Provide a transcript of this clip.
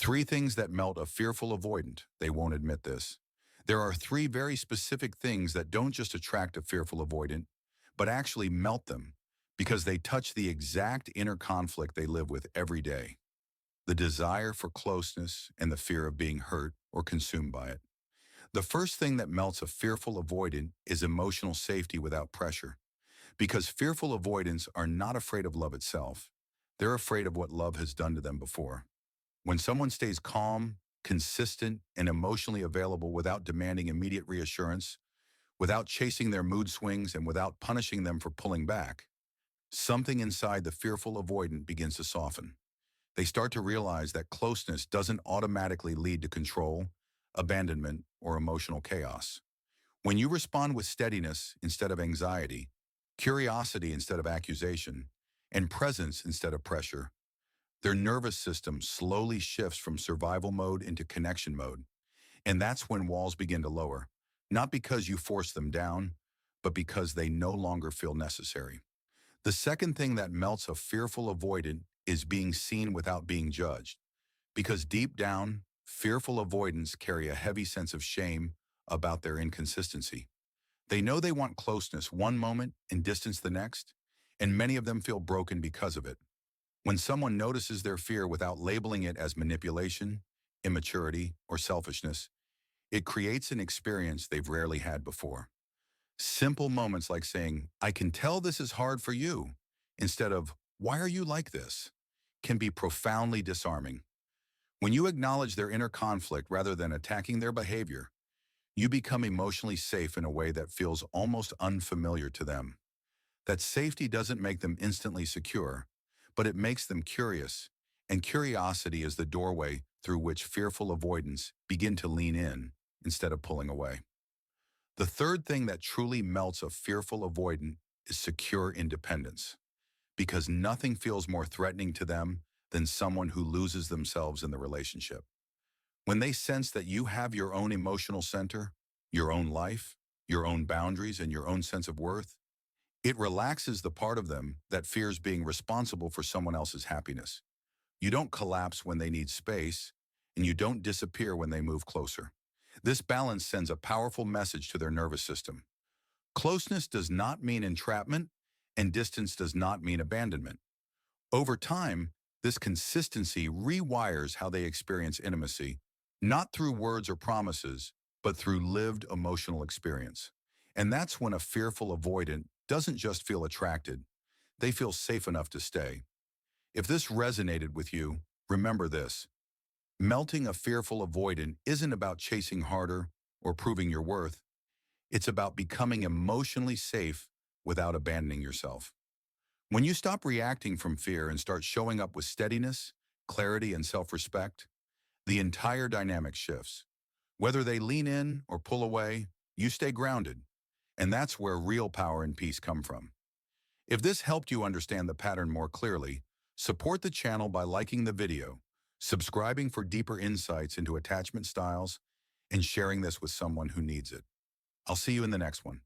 Three things that melt a fearful avoidant. They won't admit this. There are three very specific things that don't just attract a fearful avoidant, but actually melt them because they touch the exact inner conflict they live with every day. The desire for closeness and the fear of being hurt or consumed by it. The first thing that melts a fearful avoidant is emotional safety without pressure. Because fearful avoidants are not afraid of love itself. They're afraid of what love has done to them before. When someone stays calm, consistent, and emotionally available without demanding immediate reassurance, without chasing their mood swings, and without punishing them for pulling back, something inside the fearful avoidant begins to soften. They start to realize that closeness doesn't automatically lead to control, abandonment, or emotional chaos. When you respond with steadiness instead of anxiety, curiosity instead of accusation, and presence instead of pressure, their nervous system slowly shifts from survival mode into connection mode. And that's when walls begin to lower, not because you force them down, but because they no longer feel necessary. The second thing that melts a fearful avoidant is being seen without being judged. Because deep down, fearful avoidants carry a heavy sense of shame about their inconsistency. They know they want closeness one moment and distance the next, and many of them feel broken because of it. When someone notices their fear without labeling it as manipulation, immaturity, or selfishness, it creates an experience they've rarely had before. Simple moments like saying, "I can tell this is hard for you," instead of, "Why are you like this?" can be profoundly disarming. When you acknowledge their inner conflict rather than attacking their behavior, you become emotionally safe in a way that feels almost unfamiliar to them. That safety doesn't make them instantly secure, but it makes them curious, and curiosity is the doorway through which fearful avoidants begin to lean in instead of pulling away. The third thing that truly melts a fearful avoidant is secure independence, because nothing feels more threatening to them than someone who loses themselves in the relationship. When they sense that you have your own emotional center, your own life, your own boundaries, and your own sense of worth, it relaxes the part of them that fears being responsible for someone else's happiness. You don't collapse when they need space, and you don't disappear when they move closer. This balance sends a powerful message to their nervous system. Closeness does not mean entrapment, and distance does not mean abandonment. Over time, this consistency rewires how they experience intimacy, not through words or promises, but through lived emotional experience. And that's when a fearful avoidant doesn't just feel attracted, they feel safe enough to stay. If this resonated with you, remember this. Melting a fearful avoidant isn't about chasing harder or proving your worth. It's about becoming emotionally safe without abandoning yourself. When you stop reacting from fear and start showing up with steadiness, clarity, and self-respect, the entire dynamic shifts. Whether they lean in or pull away, you stay grounded. And that's where real power and peace come from. If this helped you understand the pattern more clearly, support the channel by liking the video, subscribing for deeper insights into attachment styles, and sharing this with someone who needs it. I'll see you in the next one.